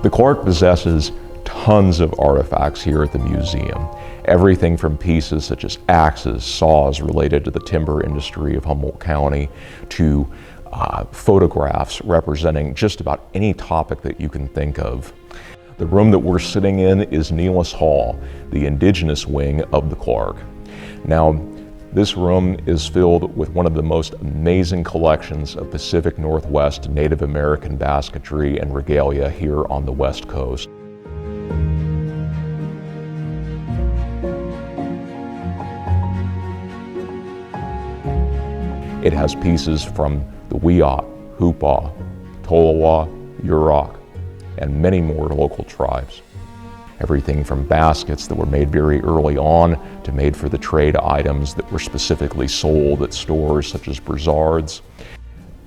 The Clarke possesses tons of artifacts here at the museum. Everything from pieces such as axes, saws related to the timber industry of Humboldt County, to photographs representing just about any topic that you can think of. The room that we're sitting in is Nelis Hall, the indigenous wing of the Clarke. Now, this room is filled with one of the most amazing collections of Pacific Northwest Native American basketry and regalia here on the West Coast. It has pieces from the Wiyot, Hupa, Tolowa, Yurok, and many more local tribes. Everything from baskets that were made very early on to made for the trade items that were specifically sold at stores such as Brizard's.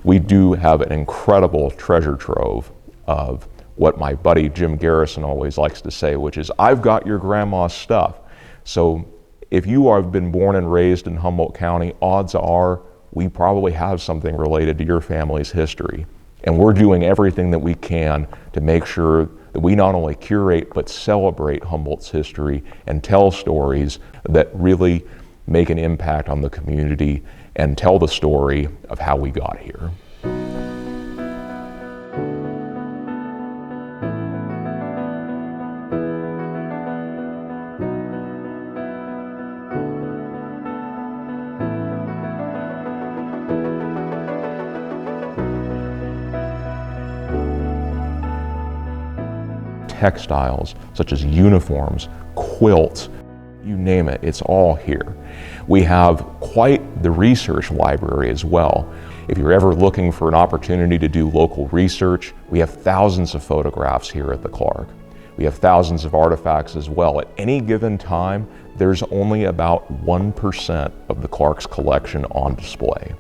We do have an incredible treasure trove of what my buddy Jim Garrison always likes to say, which is, I've got your grandma's stuff. So if you have been born and raised in Humboldt County, odds are we probably have something related to your family's history. And we're doing everything that we can to make sure that we not only curate but celebrate Humboldt's history and tell stories that really make an impact on the community and tell the story of how we got here. Textiles such as uniforms, quilts, you name it, it's all here. We have quite the research library as well. If you're ever looking for an opportunity to do local research, we have thousands of photographs here at the Clarke. We have thousands of artifacts as well. At any given time, there's only about 1% of the Clarke's collection on display.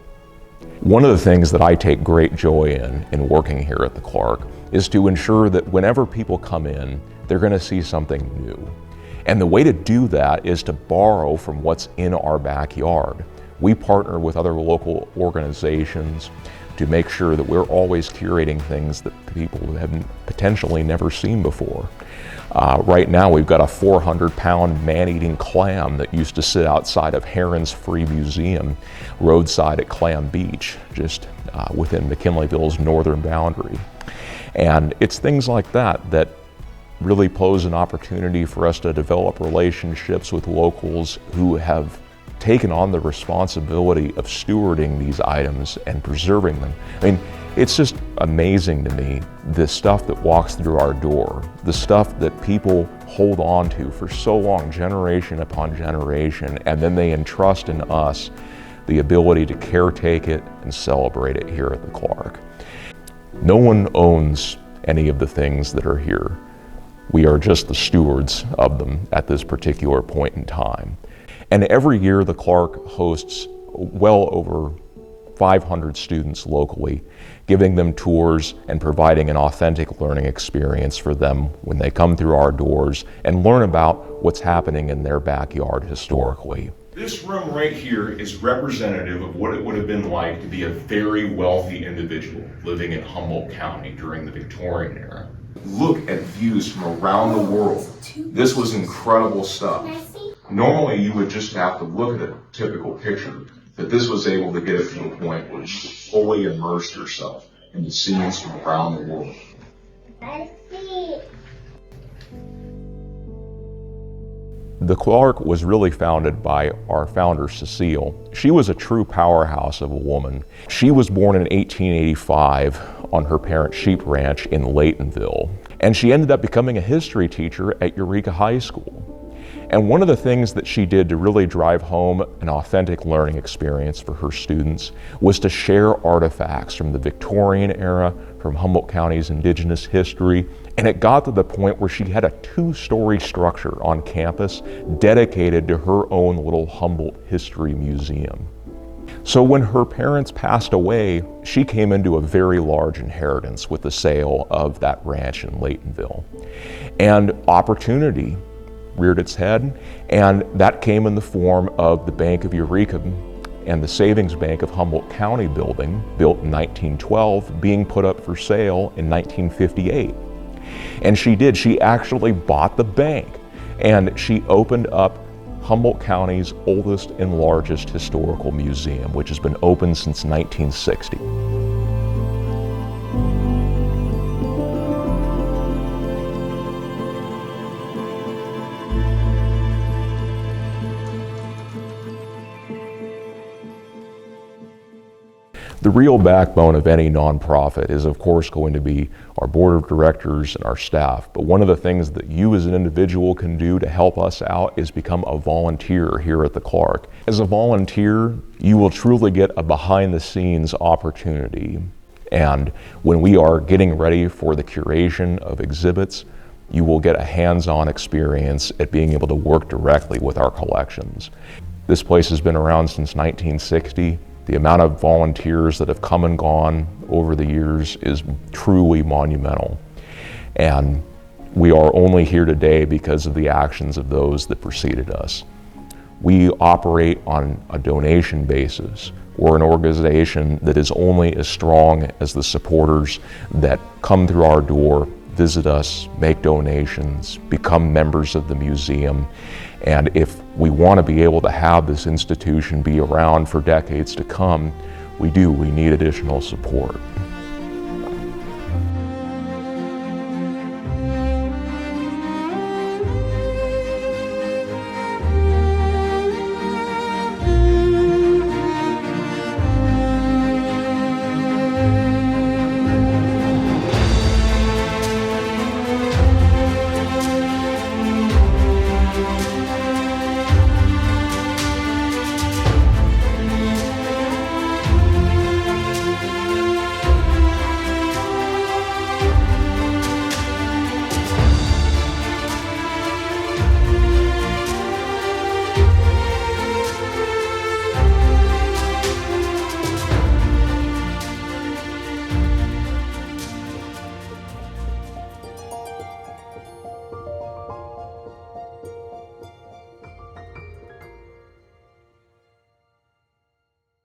One of the things that I take great joy in working here at the Clarke is to ensure that whenever people come in, they're going to see something new. And the way to do that is to borrow from what's in our backyard. We partner with other local organizations to make sure that we're always curating things that people have potentially never seen before. Right now we've got a 400-pound man-eating clam that used to sit outside of Heron's Free Museum, roadside at Clam Beach, just within McKinleyville's northern boundary. And it's things like that that really pose an opportunity for us to develop relationships with locals who have taken on the responsibility of stewarding these items and preserving them. I mean, it's just amazing to me, the stuff that walks through our door, the stuff that people hold on to for so long, generation upon generation, and then they entrust in us the ability to caretake it and celebrate it here at the Clarke. No one owns any of the things that are here. We are just the stewards of them at this particular point in time. And every year the Clarke hosts well over 500 students locally, giving them tours and providing an authentic learning experience for them when they come through our doors and learn about what's happening in their backyard historically. This room right here is representative of what it would have been like to be a very wealthy individual living in Humboldt County during the Victorian era. Look at views from around the world. This was incredible stuff. Normally you would just have to look at a typical picture, but this was able to get it to a point where you fully immerse yourself in the scenes from around the world. The Clarke was really founded by our founder, Cecile. She was a true powerhouse of a woman. She was born in 1885 on her parents' sheep ranch in Laytonville, and she ended up becoming a history teacher at Eureka High School. And one of the things that she did to really drive home an authentic learning experience for her students was to share artifacts from the Victorian era, from Humboldt County's indigenous history, and it got to the point where she had a 2-story structure on campus dedicated to her own little Humboldt History Museum. So when her parents passed away, she came into a very large inheritance with the sale of that ranch in Laytonville. And opportunity reared its head, and that came in the form of the Bank of Eureka and the Savings Bank of Humboldt County building, built in 1912, being put up for sale in 1958. And she did. She actually bought the bank, and she opened up Humboldt County's oldest and largest historical museum, which has been open since 1960. The real backbone of any nonprofit is, of course, going to be our board of directors and our staff. But one of the things that you as an individual can do to help us out is become a volunteer here at the Clarke. As a volunteer, you will truly get a behind-the-scenes opportunity. And when we are getting ready for the curation of exhibits, you will get a hands-on experience at being able to work directly with our collections. This place has been around since 1960. The amount of volunteers that have come and gone over the years is truly monumental. And we are only here today because of the actions of those that preceded us. We operate on a donation basis. We're an organization that is only as strong as the supporters that come through our door, visit us, make donations, become members of the museum. And if we want to be able to have this institution be around for decades to come, we need additional support.